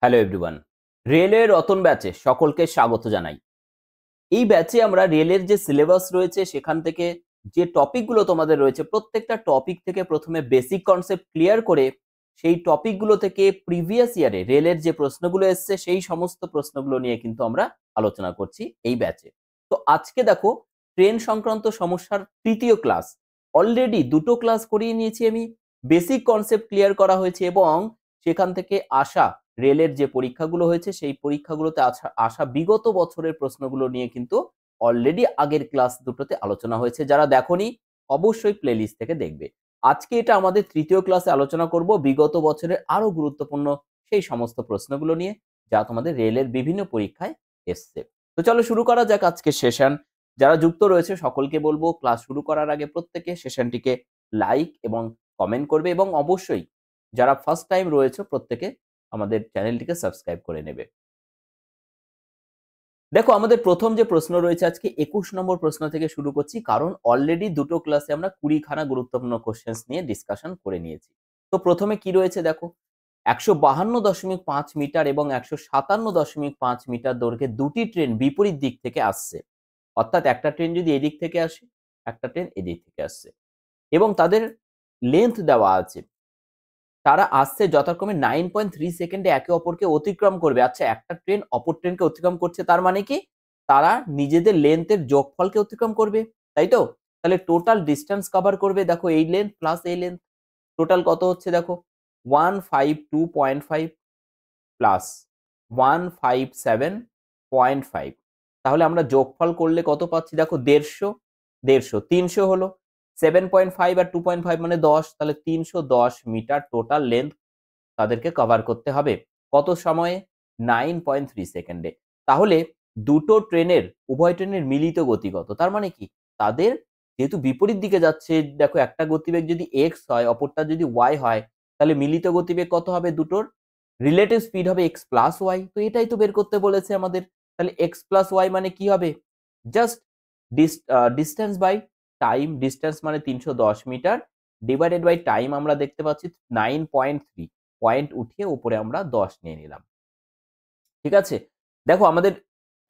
Hello everyone. রেলের রতন ব্যাচে সকলকে স্বাগত জানাই। এই ব্যাচে আমরা রেলের যে সিলেবাস রয়েছে সেখান থেকে যে টপিকগুলো তোমাদের রয়েছে প্রত্যেকটা টপিক থেকে প্রথমে বেসিক কনসেপ্ট ক্লিয়ার করে সেই টপিকগুলো থেকে প্রিভিয়াস ইয়ারে রেলের যে প্রশ্নগুলো এসছে সেই সমস্ত প্রশ্নগুলো নিয়ে কিন্তু আমরা আলোচনা করছি এই ব্যাচে। তো আজকে দেখো ট্রেন সংক্রান্ত সমস্যার তৃতীয় ক্লাস। অলরেডি দুটো ক্লাস করিয়ে নিয়েছি আমি। বেসিক কনসেপ্ট ক্লিয়ার করা হয়েছে এবং সেখান থেকে আসা রেলের যে পরীক্ষাগুলো হয়েছে সেই পরীক্ষাগুলোতে আসা বিগত বছরের প্রশ্নগুলো নিয়ে কিন্তু অলরেডি আগের ক্লাস দুটোতে আলোচনা হয়েছে। যারা দেখোনি অবশ্যই প্লেলিস্ট থেকে দেখবে। আজকে এটা আমাদের তৃতীয় ক্লাসে আলোচনা করব বিগত বছরের আরো গুরুত্বপূর্ণ সেই সমস্ত প্রশ্নগুলো নিয়ে যা তোমাদের রেলের বিভিন্ন পরীক্ষায় এসছে। তো চলো শুরু করা যাক আজকে সেশন। যারা যুক্ত রয়েছে সকলকে বলবো ক্লাস শুরু করার আগে প্রত্যেকে সেশনটিকে লাইক এবং কমেন্ট করবে এবং অবশ্যই যারা ফার্স্ট টাইম রয়েছে প্রত্যেকে আমাদের চ্যানেলটিকে সাবস্ক্রাইব করে নেবে। দেখো আমাদের প্রথম যে প্রশ্ন রয়েছে আজকে 21 নম্বর প্রশ্ন থেকে শুরু করছি, কারণ অলরেডি দুটো ক্লাসে আমরা 20খানা গুরুত্বপূর্ণ কোশ্চেন্স নিয়ে ডিসকাশন করে নিয়েছি। তো প্রথমে কি রয়েছে দেখো, 152.5 মিটার এবং 157.5 মিটার দৈর্ঘ্যের দুটি ট্রেন বিপরীত দিক থেকে আসছে। অর্থাৎ একটা ট্রেন যদি এদিক থেকে আসে, একটা ট্রেন এদিক থেকে আসছে এবং তাদের লেন্থ দেওয়া আছে। তারা আসছে যথাক্রমে 9.3 সেকেন্ডে একে অপরকে অতিক্রম করবে। আচ্ছা, একটা ট্রেন অপর ট্রেনকে অতিক্রম করছে, তার মানে কি তারা নিজেদের লেন্থের যোগফলকে অতিক্রম করবে, তাই তো? তাহলে টোটাল ডিসটেন্স কভার করবে। দেখো এই লেন্থ প্লাস এই লেন্থ টোটাল কত হচ্ছে দেখো, 152.5 প্লাস 157.5। তাহলে আমরা যোগফল করলে কত পাচ্ছি দেখো, 150, 300 হলো। 7.5 আর 2.5 মানে 10, তাহলে 310 মিটার টোটাল লেন্থ তাদেরকে কভার করতে হবে। কত সময়ে? 9.3 সেকেন্ডে। তাহলে দুটো ট্রেনের, উভয় ট্রেনের মিলিত গতি কত? তার মানে কি তাদের যেহেতু বিপরীত দিকে যাচ্ছে, দেখো একটা গতিবেগ যদি x হয় অপরটা যদি y হয়, তাহলে মিলিত গতিবেগ কত হবে দুটোর? রিলেটিভ স্পিড হবে x প্লাস ওয়াই। তো এটাই তো বের করতে বলেছে আমাদের। তাহলে x প্লাস ওয়াই মানে কি হবে? Just distance by time. Distance মানে 310 মিটার ডিভাইডেড বাই টাইম। আমরা দেখতে পাচ্ছি 9.3, পয়েন্ট উঠিয়ে উপরে আমরা 10 নিয়ে নিলাম। ঠিক আছে? দেখো আমাদের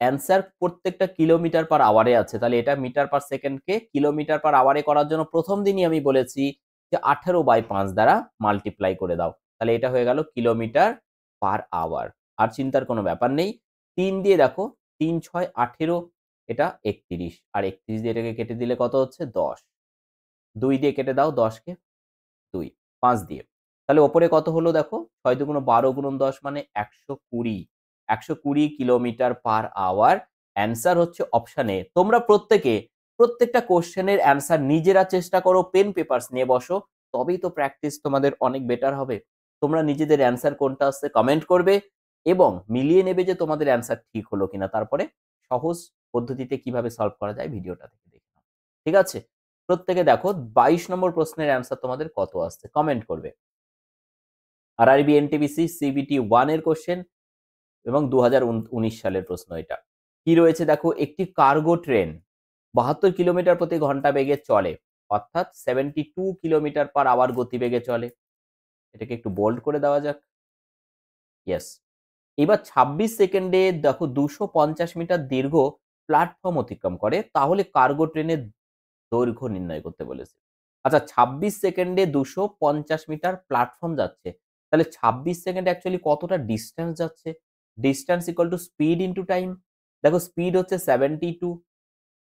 অ্যান্সার প্রত্যেকটা কিলোমিটার পার আওয়ারে আছে। তাহলে এটা মিটার পার সেকেন্ডকে কিলোমিটার পার আওয়ারে করার জন্য প্রথম দিনই আমি বলেছি যে 18/5 দ্বারা মাল্টিপ্লাই করে দাও। তাহলে এটা হয়ে গেল কিলোমিটার পার আওয়ার। আর চিন্তার কোনো ব্যাপার নেই। 3 দিয়ে দেখো, 3 6 18, এটা 31 আর 31 দিয়ে এটাকে কেটে দিলে কত হচ্ছে 10। 2 দিয়ে কেটে দাও 10 কে, 2, 5 দিয়ে। তাহলে ওপরে কত হলো দেখো, 6 দুগুণ 12 গুণন 10 মানে 120। 120 কিলোমিটার পার আওয়ার। অ্যান্সার হচ্ছে অপশন এ। তোমরা প্রত্যেকে প্রত্যেকটা কোশ্চেনের অ্যান্সার নিজেরা চেষ্টা করো, পেন পেপারস নিয়ে বসো, তবেই তো প্র্যাকটিস তোমাদের অনেক বেটার হবে। তোমরা নিজেদের অ্যান্সার কোনটা আসছে কমেন্ট করবে এবং মিলিয়ে নেবে যে তোমাদের অ্যান্সার ঠিক হলো কিনা। তারপরে সহজ পদ্ধতিতে কিভাবে সলভ করা যায় ভিডিওটা থেকে দেখে নাও। ঠিক আছে? প্রত্যেকে দেখো 22 নম্বর প্রশ্নের অ্যান্সার তোমাদের কত আসছে কমেন্ট করবে। আরআরবি এনটিপিসি সিবিটি 1 এর কোশ্চেন এবং 2019 সালের প্রশ্ন এটা। কি রয়েছে দেখো, একটি কার্গো ট্রেন 72 কিলোমিটার প্রতি ঘন্টা বেগে চলে, অর্থাৎ 72 কিলোমিটার পার আওয়ার গতিবেগে চলে। এটাকে একটু বোল্ড করে দেওয়া যাক। ইয়েস। এবার 26 সেকেন্ডে দেখো 250 মিটার দীর্ঘ প্ল্যাটফর্ম অতিক্রম করে, তাহলে কার্গো ট্রেনের দৈর্ঘ্য নির্ণয় করতে বলেছে। আচ্ছা, 26 সেকেন্ডে 250 মিটার প্ল্যাটফর্ম যাচ্ছে, তাহলে 26 সেকেন্ডে অ্যাকচুয়ালি কতটা ডিস্টেন্স যাচ্ছে? Distance equal to speed into time. দেখো স্পিড হচ্ছে 72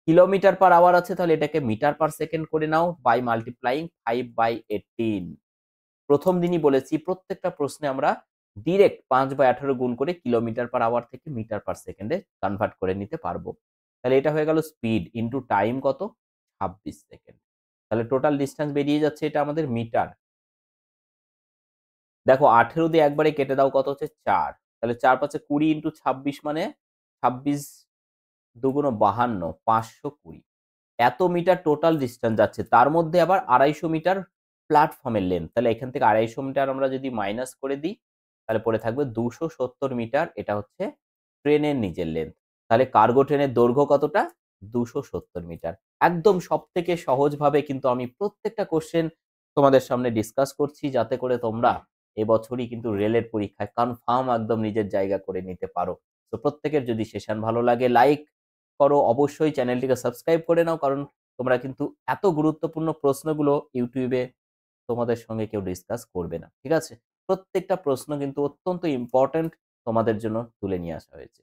কিলোমিটার পার আওয়ার আছে, তাহলে এটাকে মিটার পার সেকেন্ড করে নাও বাই মাল্টিপ্লাইং 5/18। প্রথম দিনই বলেছি প্রত্যেকটা প্রশ্নে আমরা ডিরেক্ট 5/18 গুণ করে কিলোমিটার পার আওয়ার থেকে মিটার পার সেকেন্ডে কনভার্ট করে নিতে পারবো। তাহলে এটা হয়ে গেল স্পিড ইনটু টাইম কত? 26 সেকেন্ড। তাহলে টোটাল ডিসটেন্স বেরিয়ে যাচ্ছে এটা আমাদের মিটার। দেখো 18 দিয়ে একবারে কেটে দাও, কত হচ্ছে 4। তাহলে 4 5 20 ইনটু 26 মানে 26 দুগুণ 52, 520। এত মিটার টোটাল ডিসটেন্স যাচ্ছে, তার মধ্যে আবার 250 মিটার প্ল্যাটফর্মের লেন্থ। তাহলে এখান থেকে 250 মিটার আমরা যদি মাইনাস করে দিই, তাহলে পড়ে থাকবে 270 মিটার। এটা হচ্ছে ট্রেনের নিজের লেন্থ। তাহলে কার্গো ট্রেনের দৈর্ঘ্য কতটা? 270 মিটার। একদম সবথেকে সহজভাবে কিন্তু আমি প্রত্যেকটা কোশ্চেন তোমাদের সামনে ডিসকাস করছি, যাতে করে তোমরা এবছরই কিন্তু রেলের পরীক্ষায় কনফার্ম একদম নিজের জায়গা করে নিতে পারো। তো প্রত্যেকের যদি সেশন ভালো লাগে লাইক করো, অবশ্যই চ্যানেলটিকে সাবস্ক্রাইব করে নাও, কারণ তোমরা কিন্তু এত গুরুত্বপূর্ণ প্রশ্নগুলো ইউটিউবে তোমাদের সঙ্গে কেউ ডিসকাস করবে না, ঠিক আছে? প্রত্যেকটা প্রশ্ন কিন্তু অত্যন্ত ইম্পর্টেন্ট, তোমাদের জন্য তুলে নিয়ে আসা হয়েছে।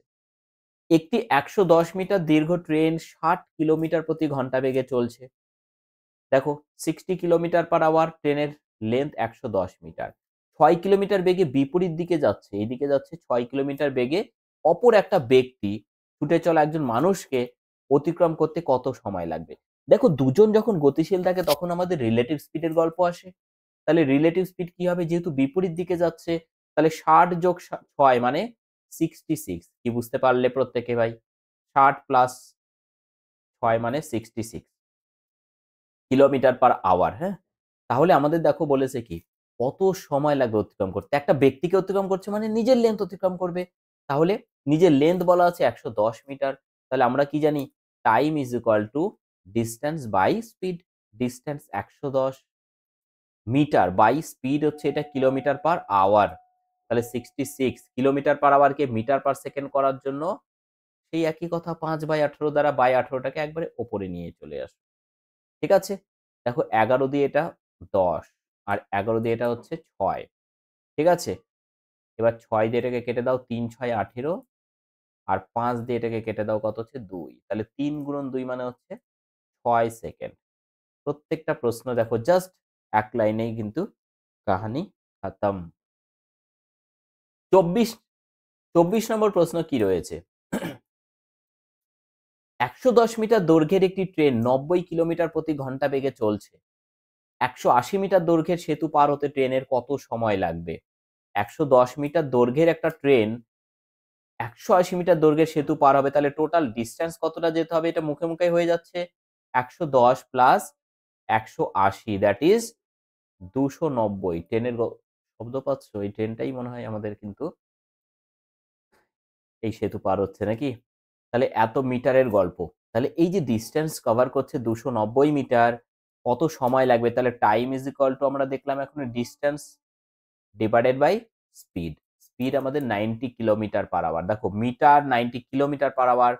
একটি ১১০ মিটার দীর্ঘ ট্রেন ৬০ কিলোমিটার প্রতি ঘন্টা বেগে চলছে। দেখো 60 কিলোমিটার পার আওয়ার, ট্রেনের লেন্থ ১১০ মিটার। ৬ কিলোমিটার বেগে বিপরীত দিকে যাচ্ছে, এইদিকে যাচ্ছে ৬ কিলোমিটার বেগে। অপর একটা ব্যক্তি ছুটে চলা একজন মানুষকে অতিক্রম করতে কত সময় লাগবে? দেখো দুজন যখন গতিশীল থাকে তখন আমাদের রিলেটিভ স্পিডের গল্প আসে। তাহলে রিলেটিভ স্পিড কি হবে? যেহেতু বিপরীত দিকে যাচ্ছে, তাহলে ৬০ যোগ ৬ মানে 66। কি বুঝতে পারলে প্রত্যেকে ভাই? ৬০ প্লাস ৬ মানে 66 কিলোমিটার পার আওয়ার, হ্যাঁ? তাহলে আমাদের দেখো বলেছে কি, কত সময় লাগবে অতিক্রম করতে? একটা ব্যক্তিকে অতিক্রম করছে মানে নিজের লেন্থ অতিক্রম করবে। তাহলে নিজের লেন্থ বলা আছে ১১০ মিটার। তাহলে আমরা কি জানি? Time is equal to distance by speed. Distance ১১০ metre by speed হচ্ছে এটা কিলোমিটার পার আওয়ার। তাহলে 66 কিলোমিটার পার আওয়ারকে মিটার পার সেকেন্ড করার জন্য সেই একই কথা ৫/১৮ দ্বারা বাই ১৮ টাকে একবারে ওপরে নিয়ে চলে আসো। ঠিক আছে? দেখো ১১ দিয়ে এটা ১০ আর ১১ দিয়ে এটা হচ্ছে ৬। ঠিক আছে? এবার ৬ দিয়ে এটাকে কেটে দাও, ৩/৬ ১৮ আর ৫ দিয়ে এটাকে কেটে দাও, কত হচ্ছে? ২। তাহলে ৩ গুণন ২ মানে হচ্ছে ৬ সেকেন্ড। প্রত্যেকটা প্রশ্ন দেখো জাস্ট এক লাইনেই কিন্তু কাহানি খতম। ২৪ নম্বর প্রশ্ন কি রয়েছে? ১১০ মিটার দৈর্ঘ্যের একটি ট্রেন ৯০ কিলোমিটার প্রতি ঘন্টা বেগে চলছে। ১৮০ মিটার দৈর্ঘ্যের সেতু পার হতে ট্রেনের কত সময় লাগবে? ১১০ মিটার দৈর্ঘ্যের একটা ট্রেন ১৮০ মিটার দৈর্ঘ্যের সেতু পার হবে, তাহলে টোটাল ডিসট্যান্স কতটা যেতে হবে? এটা মুখে, মুখেই হয়ে যাচ্ছে। ১১০ প্লাস ১৮০ দ্যাট ইজ ২৯০। ট্রেনের শব্দ পাচ্ছ? এই ট্রেনটাই মনে হয় আমাদের কিন্তু এই সেতু পার হচ্ছে নাকি? তাহলে এত মিটারের গল্প। তাহলে এই যে ডিসট্যান্স কভার করছে ২৯০ মিটার, কত সময় লাগবে? তাহলে টাইম ইজ ইকুয়াল টু আমরা দেখলাম এখন distance divided by speed. Speed আমাদের ৯০ কিলোমিটার পার আওয়ার। দেখো metre ৯০ kilometre per hour,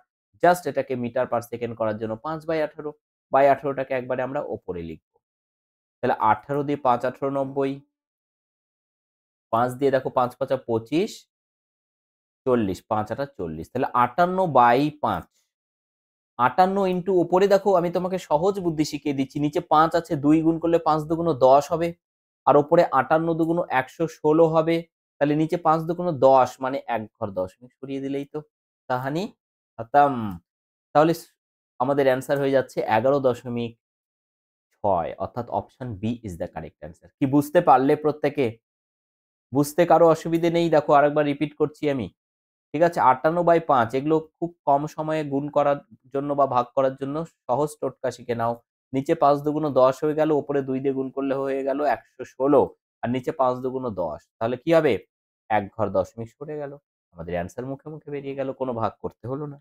just এটাকে মিটার পার সেকেন্ড করার জন্য ৫/১৮ বাই ১৮ টাকে একবারে আমরা ওপরে লিখব। তাহলে ১৮ দিয়ে ৫ ১৮ ৯০, ৫ দিয়ে দেখো ৫ ৫ ২৫, ৪০, ৫ ৮ ৪০। তাহলে ৫৮/৫। ৫৮ ইন্টু উপরে দেখো আমি তোমাকে সহজ বুদ্ধি শিখিয়ে দিচ্ছি। নিচে ৫ আছে, ২ গুণ করলে ৫ দুগুণ ১০ হবে। আর উপরে ৫৮ দুগুণ ১১৬ হবে। তাহলে নিচে ৫ দুগুণ ১০ মানে ১ ঘর দশমিক সরিয়ে দিলেই তো কাহানি খতম। তাহলে আমাদের অ্যান্সার হয়ে যাচ্ছে ১১.৬, অর্থাৎ option B is the correct answer. কি বুঝতে পারলে প্রত্যেকে? বুঝতে কারো অসুবিধে নেই? দেখো আরেকবার রিপিট করছি আমি। ঠিক আছে? ৫৮/৫ এগুলো খুব কম সময়ে গুণ করার জন্য বা ভাগ করার জন্য সহজ টোটকা শিখে নাও। নিচে ৫ দুগুণ ১০ হয়ে গেল, উপরে ২ দিয়ে গুণ করলে হয়ে গেল ১১৬ আর নিচে ৫ দুগুণ ১০। তাহলে কি হবে? ১ ঘর দশমিক সরে গেল। আমাদের অ্যান্সার মুখে, মুখে বেরিয়ে গেল। কোনো ভাগ করতে হলো না।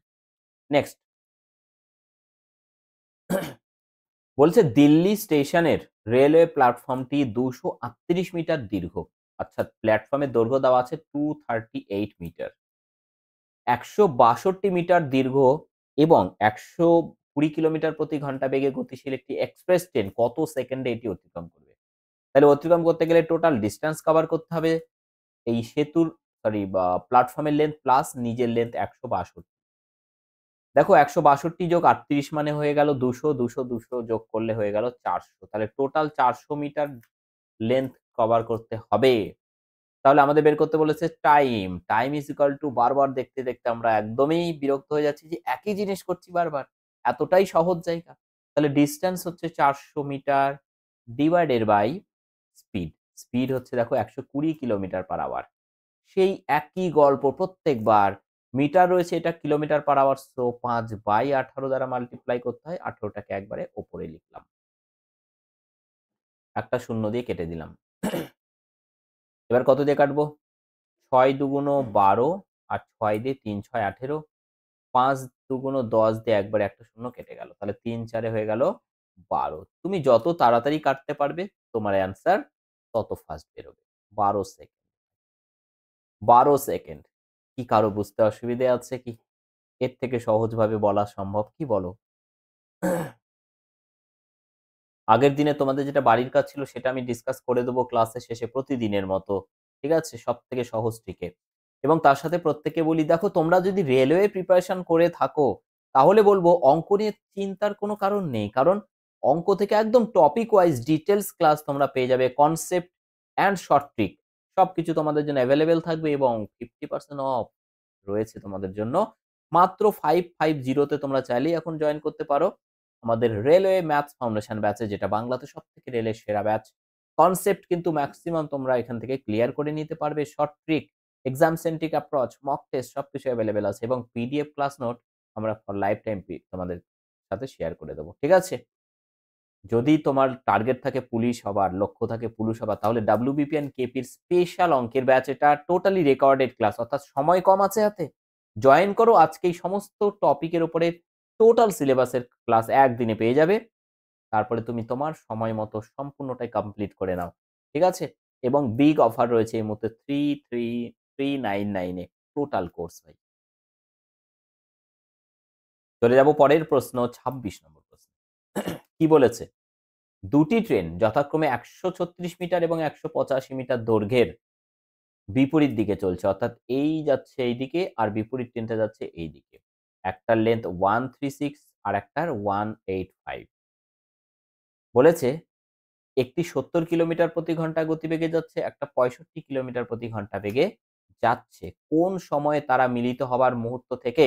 নেক্সট বলছে দিল্লি স্টেশনের রেলওয়ে প্ল্যাটফর্মটি ২৩৮ মিটার দীর্ঘ। আচ্ছা, প্ল্যাটফর্মের দৈর্ঘ্য দেওয়া আছে 238 মিটার। ১৬২ মিটার দীর্ঘ এবং ১২০ কিলোমিটার প্রতি ঘন্টা বেগে গতিশীল একটি এক্সপ্রেস ট্রেন কত সেকেন্ডে এটি অতিক্রম করবে? তাহলে অতিক্রম করতে গেলে টোটাল ডিসট্যান্স কভার করতে হবে এই সেতুর সরি বা প্ল্যাটফর্মের লেন্থ প্লাস নিজের লেন্থ ১৬২। দেখো ১৬২ যোগ ৩৮ মানে হয়ে গেল ২০০, ২০০, ২০০ যোগ করলে হয়ে গেল ৪০০। তাহলে টোটাল ৪০০ মিটার লেন্থ কভার করতে হবে। তাহলে আমাদের বের করতে বলেছে time. Time is equal two বারবার দেখতে, দেখতে আমরা একদমই বিরক্ত হয়ে যাচ্ছি যে একই জিনিস করছি বারবার। এতটাই সহজ জায়গা। তাহলে ডিসট্যান্স হচ্ছে ৪০০ metre divided by speed. Speed হচ্ছে দেখো ১২০ কিলোমিটার পার আওয়ার। সেই একই গল্প প্রত্যেকবার। মিটার রয়েছে, এটা কিলোমিটার পার আওয়ার, সো ৫/১৮ দ্বারা মাল্টিপ্লাই করতে হয়। ১৮ টাকে একবারে ওপরে লিখলাম। একটা শূন্য দিয়ে কেটে দিলাম। এবার কত দিয়ে কাটবো? ৬ দুগুণ ১২ আর ৬ দিয়ে ৩ ৬ ১৮, ৫ দুগুণ ১০ দিয়ে একবারে একটা শূন্য কেটে গেল। তাহলে ৩ ৪ এ হয়ে গেল ১২। তুমি যত তাড়াতাড়ি কাটতে পারবে তোমার অ্যান্সার তত ফাস্ট বেরোবে। 12 সেকেন্ড। 12 সেকেন্ড। কি কারো বুঝতে অসুবিধে আছে কি? এর থেকে সহজভাবে বলা সম্ভব কি বলো? আগের দিনে তোমাদের যেটা বাড়ির কাজ ছিল সেটা আমি ডিসকাস করে দেবো ক্লাসের শেষে প্রতিদিনের মতো। ঠিক আছে? সবথেকে সহজ ট্রিকে। এবং তার সাথে প্রত্যেককে বলি দেখো তোমরা যদি রেলওয়ে প্রিপারেশন করে থাকো তাহলে বলবো অঙ্ক নিয়ে চিন্তার কোনো কারণ নেই। কারণ অঙ্ক থেকে একদম টপিক ওয়াইজ ডিটেইলস ক্লাস তোমরা পেয়ে যাবে। কনসেপ্ট অ্যান্ড শর্ট ট্রিক সবকিছু তোমাদের জন্য এভেইলেবল থাকবে এবং 50% অফ রয়েছে তোমাদের জন্য। মাত্র 550 তে তোমরা চাইলেই এখন জয়েন করতে পারো। আমাদের রেলওয়ে ম্যাথস ফাউন্ডেশন ব্যাচে যেটা বাংলাতে সবথেকে রেলের সেরা ব্যাচ। কনসেপ্ট কিন্তু ম্যাক্সিমাম তোমরা এখান থেকে ক্লিয়ার করে নিতে পারবে। Short trick, exam centric approach, mock test সবকিছু এভেইলেবল আছে এবং পিডিএফ ক্লাস নোট আমরা ফর লাইফ টাইম তোমাদের সাথে শেয়ার করে দেবো। ঠিক আছে? যদি তোমার টার্গেট থাকে পুলিশ হবার, লক্ষ্য থাকে পুলিশ হবার তাহলে ডাব্লিউবিপিএন কেপির স্পেশাল অঙ্কের ব্যাচ এটা টোটালি রেকর্ডেড ক্লাস অর্থাৎ সময় কম আছে হাতে। জয়েন করো আজকেই সমস্ত টপিকের উপরে টোটাল সিলেবাসের ক্লাস একদিনে পেয়ে যাবে। তারপরে তুমি তোমার সময় মতো সম্পূর্ণটাই কমপ্লিট করে নাও। ঠিক আছে? এবং বিগ অফার রয়েছে এই মুহূর্তে 3399 এ টোটাল কোর্স ভাই। চলে যাব পরের প্রশ্ন ২৬ নম্বর প্রশ্ন। কি বলেছে? দুটি ট্রেন যথাক্রমে ১৩৬ মিটার এবং ১৮৫ মিটার দৈর্ঘ্যের বিপরীত দিকে চলছে। অর্থাৎ এই যাচ্ছে এইদিকে আর বিপরীত ট্রেনটা যাচ্ছে এইদিকে। একটার লেন্থ 136 আর একটার 185। বলেছে একটি ৭০ কিলোমিটার প্রতি ঘন্টা গতিবেগে যাচ্ছে, একটা ৬৫ কিলোমিটার প্রতি ঘন্টা বেগে যাচ্ছে। কোন সময়ে তারা মিলিত হবার মুহূর্ত থেকে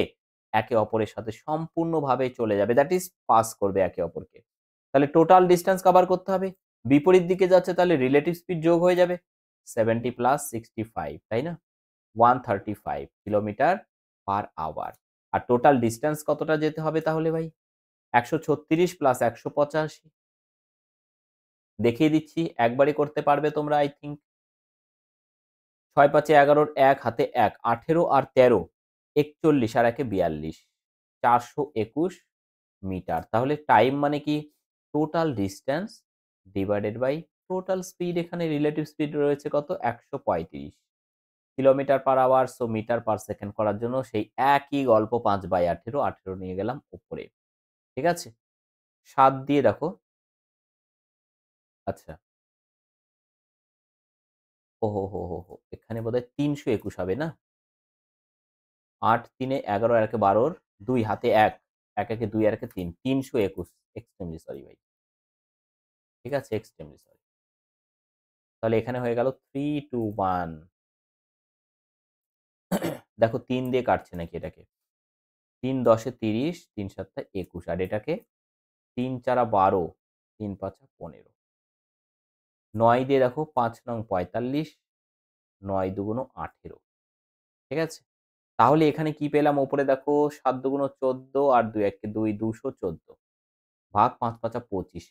একে অপরের সাথে সম্পূর্ণভাবে চলে যাবে। দ্যাট ইজ পাস করবে একে অপরকে। তাহলে টোটাল ডিসট্যান্স কভার করতে হবে। বিপরীত দিকে যাচ্ছে তাহলে রিলেটিভ স্পিড যোগ হয়ে যাবে। 70 প্লাস 65 তাই না? 135 কিলোমিটার পার আওয়ার। আর টোটাল ডিসট্যান্স কতটা যেতে হবে তাহলে ভাই? ১৩৬ প্লাস ১৮৫ দেখিয়ে দিচ্ছি। একবারই করতে পারবে তোমরা আই থিংক। ৬ ৫ এ ১১ ১ হাতে ১ ১৮ আর ১৩ ৪১ আর ১ এ ৪২ ৪২১ মিটার। তাহলে টাইম মানে কি total distance divided by total speed এখানে রিলেটিভ স্পিড রয়েছে কত ১৩৫ kilometre per hour so metre per second করার জন্য সেই একই গল্প ৫/১৮ ১৮ নিয়ে গেলাম উপরে। ঠিক আছে? ৭ দিয়ে দেখো। আচ্ছা। ওহো হো, হো, হো! এখানে বোধহয় ৩২১ হবে না? ৮ ৩ এ ১১ আর ১ এ ১২ ২ হাতে ১ ১ একে ২ আর ১ এ ৩ ৩২১ এক্সট্রিমলি সরি ভাই। ঠিক আছে? Extremely sorry. তাহলে এখানে হয়ে গেল 321 দেখো ৩ দিয়ে কাটছে নাকি এটাকে। ৩ ১০ এ ৩০ ৩ ৭ টা ২১ আর এটাকে ৩ ৪ ১২ ৩ ৫ ১৫ ৯ দিয়ে দেখো ৫ নং ৪৫ ৯ ২ ১৮ ঠিক আছে? তাহলে এখানে কি পেলাম ওপরে দেখো ৭ ২ ১৪ আর ২ ১ ২ ২১৪ ভাগ ৫ ৫ ২৫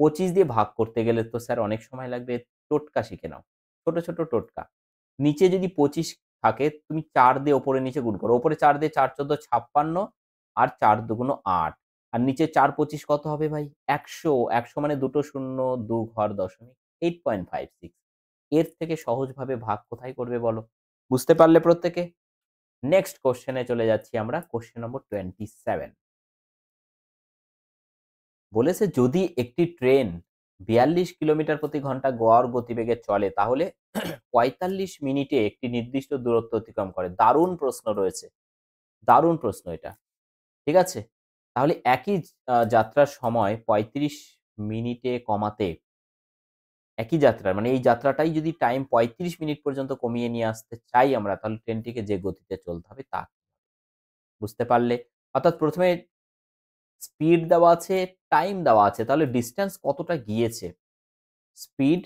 ২৫ দিয়ে ভাগ করতে গেলে তো স্যার অনেক সময় লাগবে। টোটকা শিখে নাও। ছোট, ছোট টোটকা। নিচে যদি ২৫ থাকে তুমি ৪ দিয়ে ওপরে নিচে গুণ করো। ওপরে ৪ দিয়ে ৪ ১৪ ৫৬ আর ৪ ২ ৮ আর নিচে ৪ ২৫ কত হবে ভাই? ১০০ ১০০ মানে দুটো শূন্য, দু ঘর দশমিক 8.56 এর থেকে সহজভাবে ভাগ কোথায় করবে বলো? বুঝতে পারলে প্রত্যেকে? নেক্সট কোয়েশ্চেন এ চলে যাচ্ছি আমরা। কোয়েশ্চেন নম্বর 27 বলেছে যদি একটি ট্রেন ৪২ কিলোমিটার প্রতি ঘন্টা গড় গতিবেগে চলে তাহলে ৪৫ মিনিটে একটি নির্দিষ্ট দূরত্ব অতিক্রম করে। দারুণ প্রশ্ন রয়েছে। দারুণ প্রশ্ন এটা। ঠিক আছে? তাহলে একই যাত্রার সময় ৩৫ মিনিটে কমাতে একই যাত্রার মানে এই যাত্রাটাই যদি টাইম ৩৫ মিনিট পর্যন্ত কমিয়ে নিয়ে আসতে চাই আমরা তাহলে ট্রেনটিকে যে গতিতে চলতে হবে তা বুঝতে পারলে? অর্থাৎ ১ম এ স্পিড দেওয়া আছে, টাইম দেওয়া আছে। তাহলে ডিসট্যান্স কতটা গিয়েছে? Speed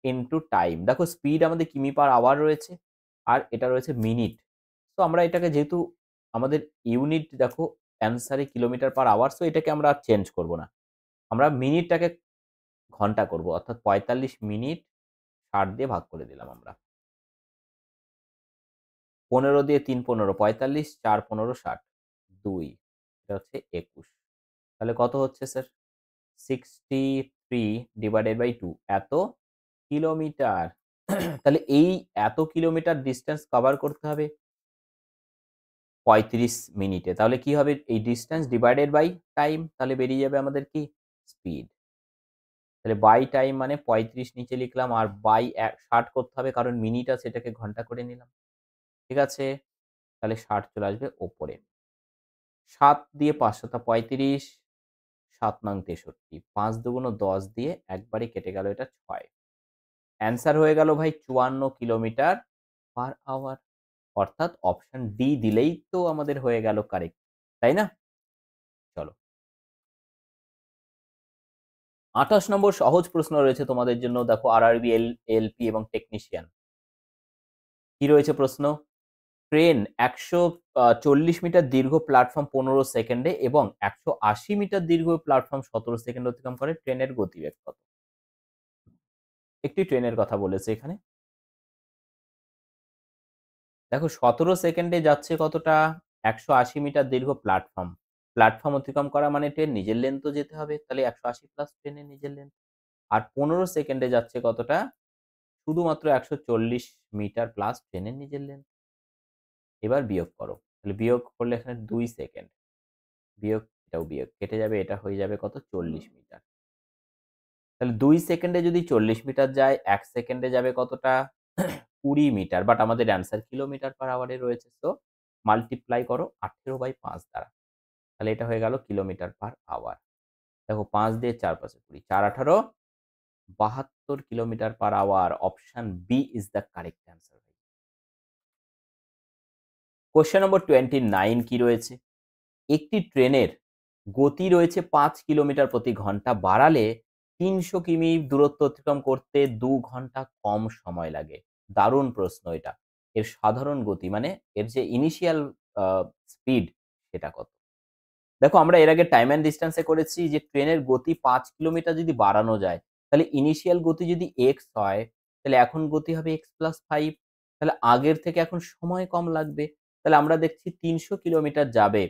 into time. দেখো স্পিড আমাদের কিমি পার আওয়ার রয়েছে। আর এটা রয়েছে মিনিট। তো আমরা এটাকে যেহেতু আমাদের ইউনিট দেখো অ্যান্সারে কিলোমিটার পার আওয়ার সো এটাকে আমরা আর চেঞ্জ করব না। আমরা মিনিটটাকে ঘন্টা করব। অর্থাৎ ৪৫ মিনিট ৬০ দিয়ে ভাগ করে দিলাম আমরা। ১৫ দিয়ে ৩ ১৫ ৪৫ ৪ ১৫ ৬০ ২ এটা হচ্ছে ২১ তাহলে কত হচ্ছে স্যার? 63 ডিভাইডেড বাই 2 এত কিলোমিটার। তাহলে এই এত কিলোমিটার ডিস্টেন্স কভার করতে হবে ৩৫ মিনিটে। তাহলে কি হবে? এই ডিসট্যান্স ডিভাইডেড বাই টাইম, তাহলে বেরিয়ে যাবে আমাদের কি? স্পিড। তাহলে বাই টাইম মানে ৩৫ নিচে লিখলাম আর বাই ৬০ করতে হবে কারণ মিনিট আছে এটাকে ঘন্টা করে নিলাম। ঠিক আছে? তাহলে ৬০ চলে আসবে ওপরে। ৭ দিয়ে ৫ × ৩৫, ৭ নং ৬৩, ৫ দুগুণ ১০ দিয়ে একবারে কেটে গেল এটা ৬। অ্যান্সার হয়ে গেল ভাই ৫৪ কিলোমিটার পার আওয়ার। অর্থাৎ অপশন ডি দিলেই তো আমাদের হয়ে গেল কারেক্ট। তাই না? চলো। ২৮ নম্বর সহজ প্রশ্ন রয়েছে তোমাদের জন্য। দেখো আরআরবি, এলপি এবং টেকনিশিয়ান। কি রয়েছে প্রশ্ন? ট্রেন ১৪০ মিটার দীর্ঘ প্ল্যাটফর্ম ১৫ সেকেন্ডে এবং ১৮০ মিটার দীর্ঘ প্ল্যাটফর্ম ১৭ সেকেন্ডে অতিক্রম করে। ট্রেনের গতিবেগ কত? একটি ট্রেনের কথা বলেছে এখানে। দেখো ১৭ সেকেন্ডে যাচ্ছে কতটা? ১৮০ মিটার দীর্ঘ প্ল্যাটফর্ম। প্ল্যাটফর্ম অতিক্রম করা মানে ট্রেন নিজের লেন্থও যেতে হবে। তাহলে ১৮০ প্লাস ট্রেনের নিজের লেন্থ। আর ১৫ সেকেন্ডে যাচ্ছে কতটা? শুধুমাত্র ১৪০ মিটার প্লাস ট্রেনের নিজের লেন্থ। এবার বিয়োগ করো। তাহলে বিয়োগ করলে এখানে ২ সেকেন্ড। বিয়োগ, এটাও বিয়োগ। কেটে যাবে, এটা হয়ে যাবে কত? ৪০ মিটার। তাহলে ২ সেকেন্ডে যদি ৪০ মিটার যায়, ১ সেকেন্ডে যাবে কতটা? ২০ মিটার। বাট আমাদের অ্যান্সার কিলোমিটার পার আওয়ারে রয়েছে। সো মাল্টিপ্লাই করো ১৮/৫ দ্বারা। তাহলে এটা হয়ে গেল কিলোমিটার পার আওয়ার। দেখো ৫ দিয়ে ৪ × ৫ = ২০। ৪ × ১৮ ৭২ kilometre per hour. Option B is the correct answer. Question number 29 কি রয়েছে? একটি ট্রেনের গতি রয়েছে ৫ কিলোমিটার প্রতি ঘন্টা বাড়ালে ৩০০ কিমি দূরত্ব অতিক্রম করতে ২ ঘন্টা কম সময় লাগে। দারুণ প্রশ্ন এটা। এর সাধারণ গতি মানে এর যে ইনিশিয়াল আ স্পিড সেটা কত? দেখো আমরা এর আগে টাইম অ্যান্ড ডিসট্যান্স এ করেছি যে ট্রেনের গতি ৫ কিলোমিটার যদি বাড়ানো যায়, তাহলে ইনিশিয়াল গতি যদি x হয়, তাহলে এখন গতি হবে x + 5, তাহলে আগের থেকে এখন সময় কম লাগবে। তাহলে আমরা দেখছি ৩০০ কিলোমিটার যাবে।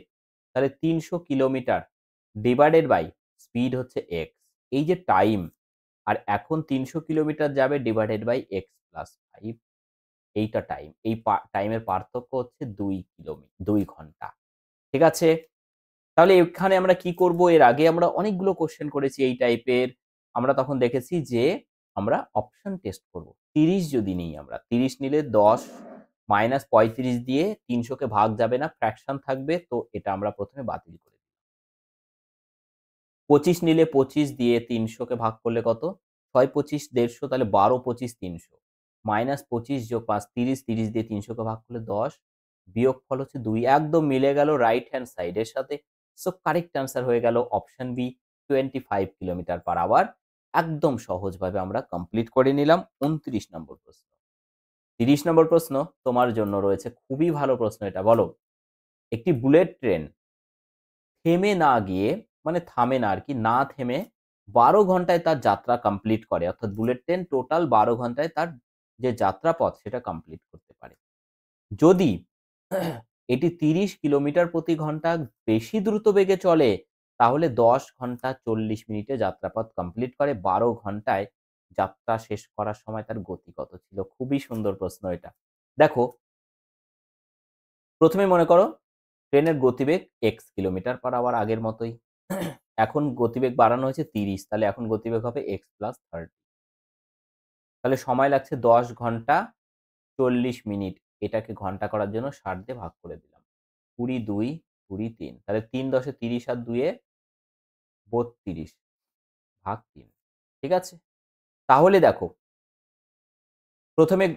তাহলে ৩০০ কিলোমিটার ডিভাইডেড বাই স্পিড হচ্ছে x। এই যে টাইম আর এখন ৩০০ কিলোমিটার যাবে ডিভাইডেড বাই x + 5, এইটা টাইম। এই টাইমের পার্থক্য হচ্ছে ২ ঘন্টা। ঠিক আছে? তাহলে এখানে আমরা কি করব? এর আগে আমরা অনেকগুলো কোয়েশ্চেন করেছি এই টাইপের। আমরা তখন দেখেছি যে আমরা অপশন টেস্ট করব। ৩০ যদি নিই আমরা, ৩০ নিলে ১০ মাইনাস ৩৫ দিয়ে ৩০০ কে ভাগ যাবে না, ফ্র্যাকশন থাকবে। তো এটা আমরা ১ম এ বাতিল করে দিই। ২৫ নিলে ২৫ দিয়ে ৩০০ কে ভাগ করলে কত? ৬ ২৫ ১৫০, তাহলে ১২ ২৫ ৩০০। মাইনাস ২৫ যোগ ৫ ৩০, ৩০ দিয়ে ৩০০ কে ভাগ করলে ১০, বিয়োগফল হচ্ছে ২। একদম মিলে গেল রাইট হ্যান্ড সাইড এর সাথে। সো কারেক্ট অ্যান্সার হয়ে গেল option B 25 kilometre per hour. একদম সহজভাবে আমরা কমপ্লিট করে নিলাম ২৯ নম্বর প্রশ্ন। ৩০ নম্বর প্রশ্ন তোমার জন্য রয়েছে। খুবই ভালো প্রশ্ন এটা। বলো, একটি বুলেট ট্রেন থেমে না গিয়ে মানে থামে না আরকি, না থেমে ১২ ঘন্টায় তার যাত্রা কমপ্লিট করে। অর্থাৎ বুলেট ট্রেন টোটাল ১২ ঘন্টায় তার যে যাত্রাপথ সেটা কমপ্লিট করতে পারে। যদি এটি ৩০ কিলোমিটার প্রতি ঘন্টা বেশি দ্রুত বেগে চলে, তাহলে ১০ ঘন্টা ৪০ মিনিটে যাত্রাপথ কমপ্লিট করে। ১২ ঘন্টায় যাত্রা শেষ করার সময় তার গতি কত ছিল? খুবই সুন্দর প্রশ্ন এটা। দেখো, ১ম এ মনে করো ট্রেনের গতিবেগ x কিলোমিটার পার আওয়ার আগের মতোই। এখন গতিবেগ বাড়ানো হয়েছে ৩০, তাহলে এখন গতিবেগ হবে x + 30। তাহলে সময় লাগছে ১০ ঘন্টা ৪০ মিনিট। এটাকে ঘন্টা করার জন্য ৬০ দিয়ে ভাগ করে দিলাম। ২০ ২ ২০ ৩, তাহলে ৩ ১০ ৩০ আর ২ এ ৩২ ভাগ ৩। ঠিক আছে? তাহলে দেখো, ১ম এ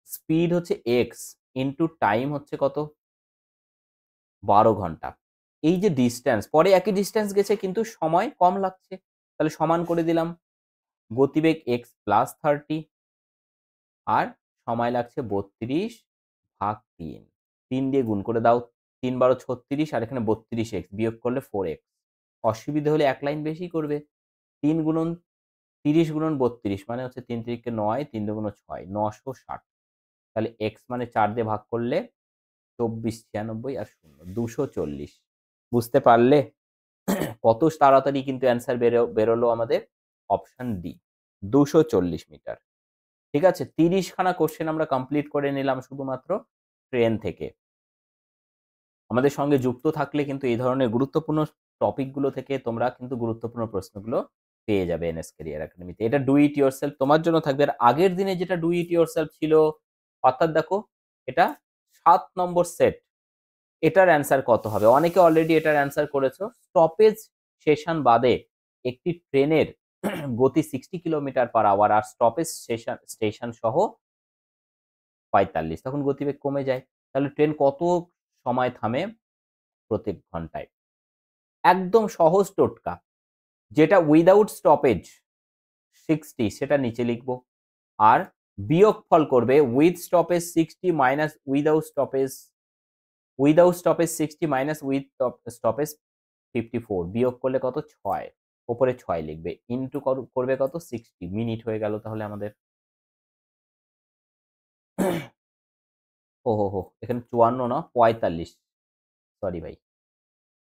স্পিড হচ্ছে x ইনটু টাইম হচ্ছে কত? ১২ ঘন্টা। এই যে ডিসট্যান্স, পরে একই ডিসট্যান্স গেছে কিন্তু সময় কম লাগছে। তাহলে সমান করে দিলাম। গতিবেগ x + 30 আর সময় লাগছে ৩২ ভাগ ৩। ৩ দিয়ে গুণ করে দাও। ৩ × ১২ = ৩৬ আর এখানে ৩২x বিয়োগ করলে 4x। অসুবিধা হলে ১ লাইন বেশি করবে। ৩ গুণন ৩০ গুণন ৩২ মানে হচ্ছে ৩ ৩ ৯, ৩ ২ ৬, ৯৬০। তাহলে x মানে ৪ দিয়ে ভাগ করলে ২৪ ৯৬ আর ০ ২৪০। বুঝতে পারলে? কত তাড়াতাড়ি কিন্তু অ্যান্সার বেরোলো আমাদের? Option D ২৪০ metre. ঠিক আছে, 30খানা কোশ্চেন আমরা কমপ্লিট করে নিলাম শুধুমাত্র ট্রেন থেকে। আমাদের সঙ্গে যুক্ত থাকলে কিন্তু এই ধরনের গুরুত্বপূর্ণ টপিকগুলো থেকে তোমরা কিন্তু গুরুত্বপূর্ণ প্রশ্নগুলো পেয়ে যাবে এনএস ক্যারিয়ার একাডেমিতে। এটা ডু ইট ইয়োরসেলফ তোমার জন্য থাকবে। আর আগের দিনে যেটা ডু ইট ইয়োরসেলফ ছিল, অর্থাৎ দেখো এটা 7 নম্বর সেট, এটার অ্যান্সার কত হবে? অনেকে অলরেডি এটার অ্যান্সার করেছো। স্টপেজ সেশন বাদে একটি ট্রেনের গতি 60 কিলোমিটার পার আওয়ার আর স্টপেজ স্টেশন সহ 45, তখন গতিবেগ কমে যায়। তাহলে ট্রেন কত সময় থামে প্রত্যেক ঘন্টায়? একদম সহজ টোটকা, যেটা উইদাউট স্টপেজ 60 সেটা নিচে লিখবো, আর বিয়োগফল করবে with stoppage 60 minus without stoppage 60 minus with stoppage 54, বিয়োগ করলে কত? 6, ওপরে 6 লিখবে, ইন্টু করবে কত? 60 মিনিট হয়ে গেল তাহলে আমাদের। ওহো, এখানে 54 না 45, সরি ভাই,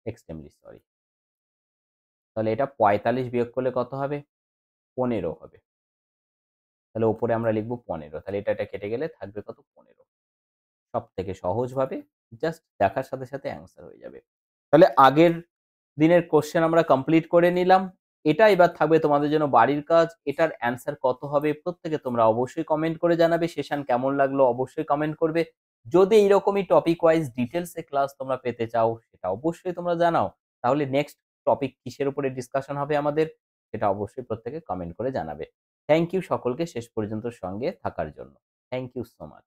এক্সট্রিমলি সরি। তাহলে এটা 45 বিয়োগ করলে কত হবে? 15 হবে। তাহলে ওপরে আমরা লিখবো 15, তাহলে এটা কেটে গেলে থাকবে কত? 15। সব থেকে সহজভাবে জাস্ট দেখার সাথে সাথে অ্যান্সার হয়ে যাবে। তাহলে আগের দিনের কোশ্চেন আমরা কমপ্লিট করে নিলাম। এটা এবার থাকবে তোমাদের জন্য বাড়ির কাজ। এটার অ্যান্সার কত হবে প্রত্যেকে তোমরা অবশ্যই কমেন্ট করে জানাবে। সেশন কেমন লাগলো অবশ্যই কমেন্ট করবে। যদি এইরকমই টপিক ওয়াইজ ডিটেলসে ক্লাস তোমরা পেতে চাও সেটা অবশ্যই তোমরা জানাও। তাহলে নেক্সট টপিক কিসের উপরে ডিসকাশন হবে আমাদের, সেটা অবশ্যই প্রত্যেকে কমেন্ট করে জানাবে। থ্যাংক ইউ সকলকে শেষ পর্যন্ত সঙ্গে থাকার জন্য। Thank you so much.